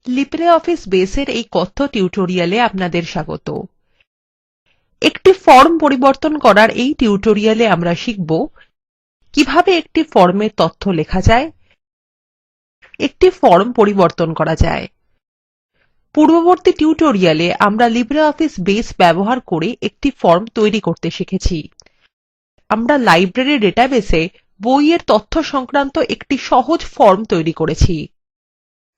LibreOffice Baseএর এই কথ্য টিউটোরিয়ালে আপনাদের স্বাগত। একটি ফর্ম পরিবর্তন করার এই টিউটোরিয়ালে আমরা শিখব কিভাবে একটি ফর্মে তথ্য লেখা যায়, একটি ফর্ম পরিবর্তন করা যায়। পূর্ববর্তী টিউটোরিয়ালে আমরা LibreOffice Base ব্যবহার করে একটি ফর্ম তৈরি করতে শিখেছি। আমরা লাইব্রেরী ডেটাবেসে বইয়ের তথ্য সংক্রান্ত একটি সহজ ফর্ম তৈরি করেছি।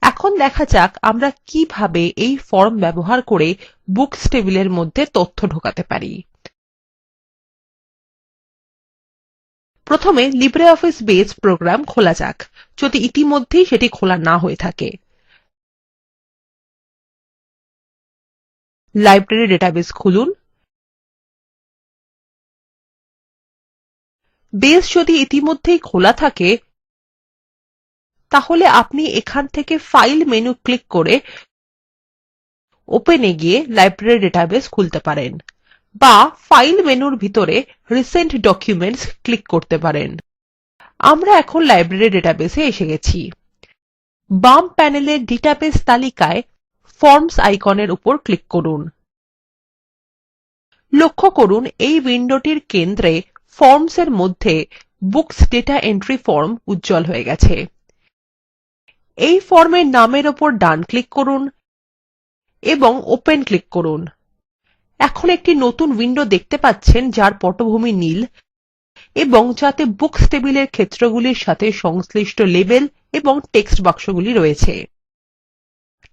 এখন দেখা যাক আমরা কিভাবে এই ফর্ম ব্যবহার করে বুকস টেবিলের মধ্যে তথ্য ঢোকাতে পারি। প্রথমে LibreOffice Base প্রোগ্রাম খোলা যাক, যদি ইতিমধ্যেই সেটি খোলা না হয়ে থাকে। লাইব্রেরী ডেটাবেস খুলুন। বেস যদি ইতিমধ্যেই খোলা থাকে তাহলে আপনি এখান থেকে ফাইল মেনু ক্লিক করে ওপেন এ গিয়ে লাইব্রেরী ডেটাবেস খুলতে পারেন, বা ফাইল মেনুর ভিতরে রিসেন্ট ডকুমেন্টস ক্লিক করতে পারেন। আমরা এখন লাইব্রেরী ডেটাবেসে এসে গেছি। বাম প্যানেলের ডেটাবেস তালিকায় ফর্মস আইকনের উপর ক্লিক করুন। লক্ষ্য করুন এই উইন্ডোটির কেন্দ্রে ফর্মস এর মধ্যে বুকস দাতা এন্ট্রি ফর্ম উজ্জ্বল হয়ে গেছে। এই ফর্মের নামের উপর ডান ক্লিক করুন এবং ওপেন ক্লিক করুন। এখন একটি নতুন উইন্ডো দেখতে পাচ্ছেন যার পটভূমি নীল এবং যাতে বুকস টেবিলের ক্ষেত্রগুলির সাথে সংশ্লিষ্ট লেবেল এবং টেক্সট বাক্সগুলি রয়েছে।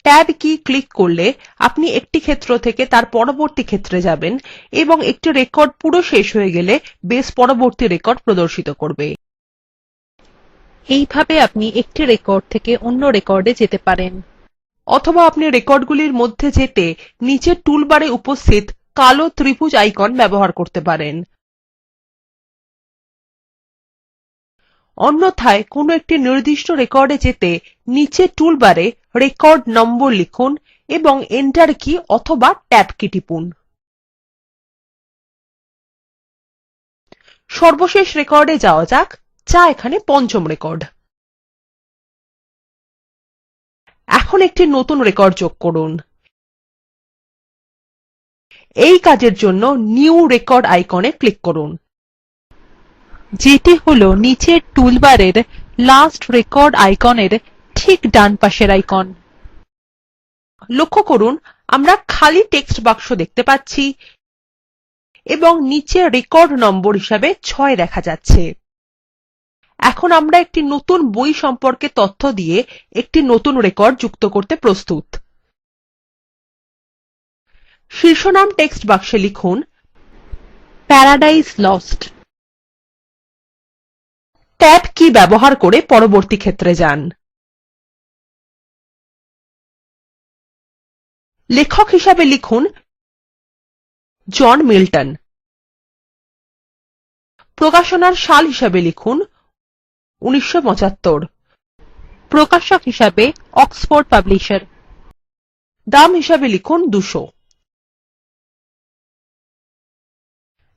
ট্যাব কি ক্লিক করলে আপনি একটি ক্ষেত্র থেকে তার পরবর্তী ক্ষেত্রে যাবেন এবং একটি রেকর্ড পুরো শেষ হয়ে গেলে বেস পরবর্তী রেকর্ড প্রদর্শিত করবে। এইভাবে আপনি একটি রেকর্ড থেকে অন্য রেকর্ডে যেতে পারেন, অথবা আপনি রেকর্ডগুলির মধ্যে যেতে নিচের টুলবারে উপস্থিত কালো ত্রিভুজ আইকন ব্যবহার করতে পারেন। অন্যথায় কোনো একটি নির্দিষ্ট রেকর্ডে যেতে নিচের টুলবারে রেকর্ড নম্বর লিখুন এবং এন্টার কি অথবা ট্যাব কি টিপুন। সর্বশেষ রেকর্ডে যাওয়া যাক, যা এখানে পঞ্চম রেকর্ড। এখন একটি নতুন রেকর্ড যোগ করুন। এই কাজের জন্য নিউ রেকর্ড আইকনে ক্লিক করুন, যেটি হল নিচের টুলবারের লাস্ট রেকর্ড আইকনের ঠিক ডান পাশের আইকন। লক্ষ্য করুন আমরা খালি টেক্সট বাক্স দেখতে পাচ্ছি এবং নিচে রেকর্ড নম্বর হিসাবে ৬ দেখা যাচ্ছে। এখন আমরা একটি নতুন বই সম্পর্কে তথ্য দিয়ে একটি নতুন রেকর্ড যুক্ত করতে প্রস্তুত। শীর্ষনাম টেক্সট বাক্সে লিখুন প্যারাডাইজ লস্ট। ট্যাব কি ব্যবহার করে পরবর্তী ক্ষেত্রে যান। লেখক হিসাবে লিখুন জন মিল্টন। প্রকাশনার সাল হিসাবে লিখুন ১৯৭৫। প্রকাশক হিসাবে অক্সফোর্ড পাবলিশার। দাম হিসাবে লিখুন ২০০।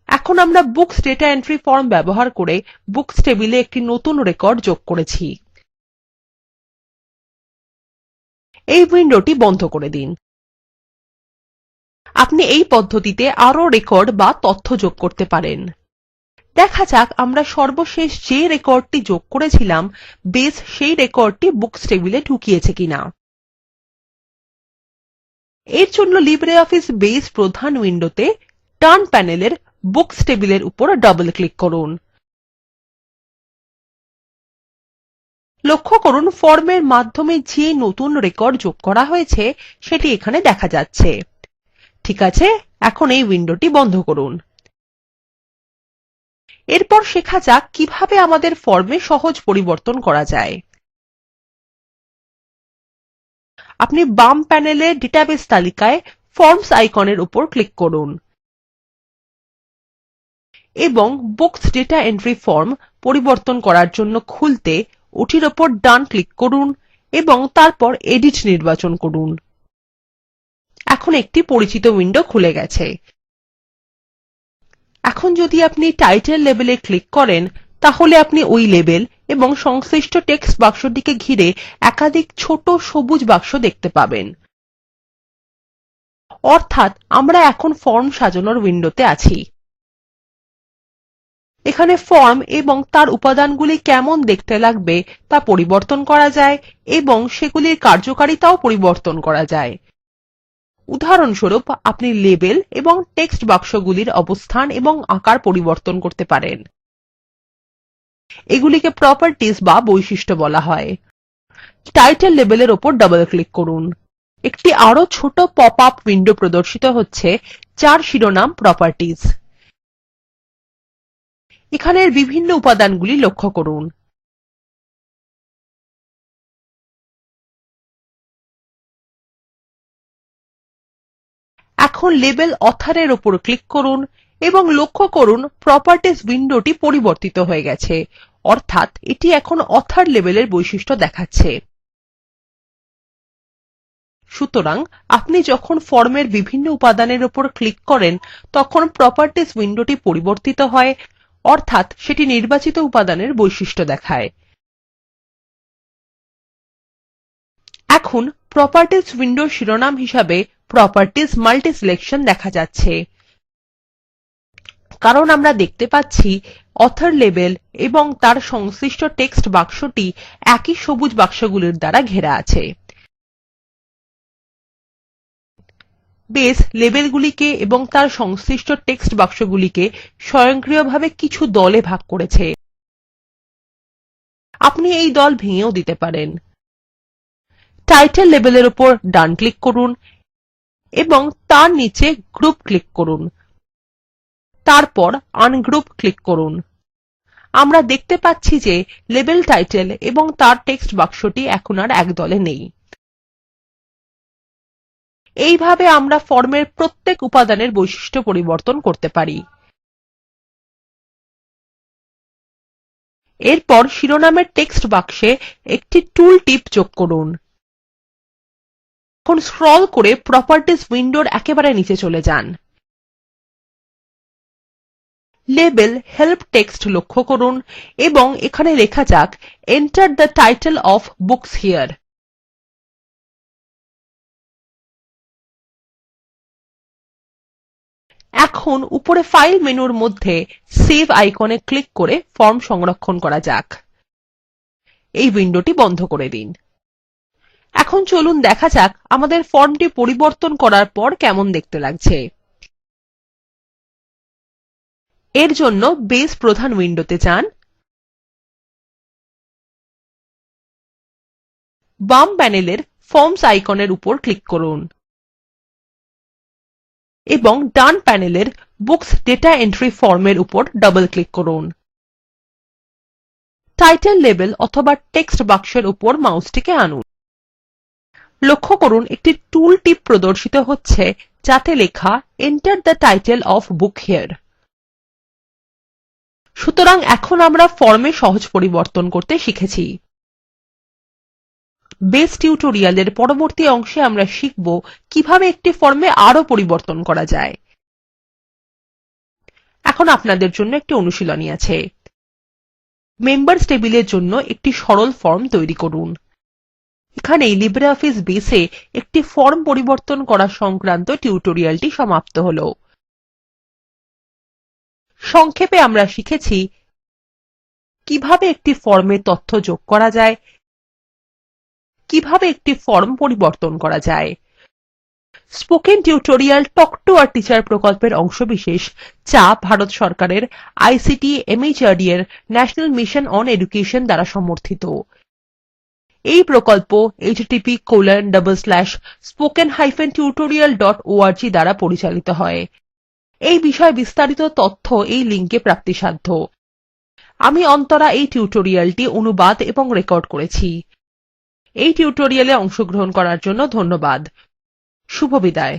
এখন আমরা বুকস দাতা এন্ট্রি ফর্ম ব্যবহার করে বুকস টেবিলে একটি নতুন রেকর্ড যোগ করেছি। এই উইন্ডোটি বন্ধ করে দিন। আপনি এই পদ্ধতিতে আরও রেকর্ড বা তথ্য যোগ করতে পারেন। দেখা যাক আমরা সর্বশেষ যে রেকর্ডটি যোগ করেছিলাম বেস সেই রেকর্ডটি বুকস টেবিলে ঢুকিয়েছে কিনা। এর জন্য LibreOffice Base প্রধান উইন্ডোতে ডান প্যানেলের বুকস টেবিলের উপর ডবল ক্লিক করুন। লক্ষ্য করুন ফর্মের মাধ্যমে যে নতুন রেকর্ড যোগ করা হয়েছে সেটি এখানে দেখা যাচ্ছে। ঠিক আছে, এখন এই উইন্ডোটি বন্ধ করুন। এরপর শেখা যাক কিভাবে আমাদের ফর্মে সহজ পরিবর্তন করা যায়। আপনি বাম প্যানেলে ডেটাবেস তালিকায় ফর্মস আইকনের উপর ক্লিক করুন এবং বুকস দাতা এন্ট্রি ফর্ম পরিবর্তন করার জন্য খুলতে ওটির উপর ডান ক্লিক করুন এবং তারপর এডিট নির্বাচন করুন। এখন একটি পরিচিত উইন্ডো খুলে গেছে। এখন যদি আপনি টাইটেল লেবেলে ক্লিক করেন তাহলে আপনি ওই লেবেল এবং সংশ্লিষ্ট টেক্সট বাক্সটিকে ঘিরে একাধিক ছোট সবুজ বাক্স দেখতে পাবেন। অর্থাৎ আমরা এখন ফর্ম সাজানোর উইন্ডোতে আছি। এখানে ফর্ম এবং তার উপাদানগুলি কেমন দেখতে লাগবে তা পরিবর্তন করা যায় এবং সেগুলির কার্যকারিতাও পরিবর্তন করা যায়। উদাহরণস্বরূপ আপনি লেবেল এবং টেক্সট বাক্সগুলির অবস্থান এবং আকার পরিবর্তন করতে পারেন। এগুলিকে প্রপার্টিজ বা বৈশিষ্ট্য বলা হয়। টাইটেল লেবেলের উপর ডবল ক্লিক করুন। একটি আরো ছোট পপ আপ উইন্ডো প্রদর্শিত হচ্ছে যার শিরোনাম প্রপার্টিজ। এখানের বিভিন্ন উপাদানগুলি লক্ষ্য করুন। এখন লেবেল অথরের উপর ক্লিক করুন এবং লক্ষ্য করুন প্রপার্টিজ উইন্ডোটি পরিবর্তিত হয়ে গেছে, অর্থাৎ এটি এখন অথর লেবেলের বৈশিষ্ট্য দেখাচ্ছে। সুতরাং আপনি যখন ফর্মের বিভিন্ন উপাদানের উপর ক্লিক করেন তখন প্রপার্টিজ উইন্ডোটি পরিবর্তিত হয়, অর্থাৎ সেটি নির্বাচিত উপাদানের বৈশিষ্ট্য দেখায়। এখন প্রপার্টিজ উইন্ডোর শিরোনাম হিসাবে প্রপার্টিজ মাল্টিসিলেকশন দেখা যাচ্ছে, কারণ আমরা দেখতে পাচ্ছি অথর লেবেল এবং তার সংশ্লিষ্ট টেক্সট বাক্সটি একই সবুজ বাক্সগুলির দ্বারা ঘেরা আছে। বেস লেবেলগুলিকে এবং তার সংশ্লিষ্ট টেক্সট বাক্সগুলিকে স্বয়ংক্রিয়ভাবে কিছু দলে ভাগ করেছে। আপনি এই দল ভেঙেও দিতে পারেন। টাইটেল লেবেলের উপর ডান ক্লিক করুন এবং তার নিচে গ্রুপ ক্লিক করুন, তারপর আনগ্রুপ ক্লিক করুন। আমরা দেখতে পাচ্ছি যে লেবেল টাইটেল এবং তার টেক্সট বাক্সটি এখন আর এক দলে নেই। এইভাবে আমরা ফর্মের প্রত্যেক উপাদানের বৈশিষ্ট্য পরিবর্তন করতে পারি। এরপর শিরোনামের টেক্সট বাক্সে একটি টুল টিপ যোগ করুন। এখন স্ক্রল করে প্রপার্টিজ উইন্ডোর একেবারে নিচে চলে যান। লেবেল হেল্প টেক্সট লক্ষ্য করুন এবং এখানে লেখা যাক Enter the title of books here। এখন উপরে ফাইল মেনুর মধ্যে সেভ আইকনে ক্লিক করে ফর্ম সংরক্ষণ করা যাক। এই উইন্ডোটি বন্ধ করে দিন। এখন চলুন দেখা যাক আমাদের ফর্মটি পরিবর্তন করার পর কেমন দেখতে লাগছে। এর জন্য বেস প্রধান উইন্ডোতে যান, বাম প্যানেলের ফর্মস আইকনের উপর ক্লিক করুন এবং ডান প্যানেলের বুকস দাতা এন্ট্রি ফর্মের উপর ডবল ক্লিক করুন। টাইটেল লেবেল অথবা টেক্সট বাক্সের উপর মাউসটিকে আনুন। লক্ষ্য করুন একটি টুল টিপ প্রদর্শিত হচ্ছে যাতে লেখা Enter the title of book here। সুতরাং এখন আমরা ফর্মে সহজ পরিবর্তন করতে শিখেছি। বেস টিউটোরিয়ালের পরবর্তী অংশে আমরা শিখব কিভাবে একটি ফর্মে আরো পরিবর্তন করা যায়। এখন আপনাদের জন্য একটি অনুশীলনী আছে। মেম্বার্স টেবিলের জন্য একটি সরল ফর্ম তৈরি করুন। এখানেই লিব্রিঅফিস বেসে একটি ফর্ম পরিবর্তন করা সংক্রান্ত টিউটোরিয়ালটি সমাপ্ত হল। সংক্ষেপে আমরা শিখেছি কিভাবে একটি ফর্মে তথ্য যোগ করা যায়, কিভাবে একটি ফর্ম পরিবর্তন করা যায়। Spoken tutorial talk to a teacher প্রকল্পের অংশবিশেষ যা ভারত সরকারের আইসিটি MHRD এর ন্যাশনাল মিশন অন এডুকেশন দ্বারা সমর্থিত। এই প্রকল্প http:/spoken-tutorial.org দ্বারা পরিচালিত হয়। এই বিষয়ে বিস্তারিত তথ্য এই লিঙ্কে প্রাপ্তিসাধ্য। আমি অন্তরা এই টিউটোরিয়ালটি অনুবাদ এবং রেকর্ড করেছি। এই টিউটোরিয়ালে অংশগ্রহণ করার জন্য ধন্যবাদ। শুভবিদায়।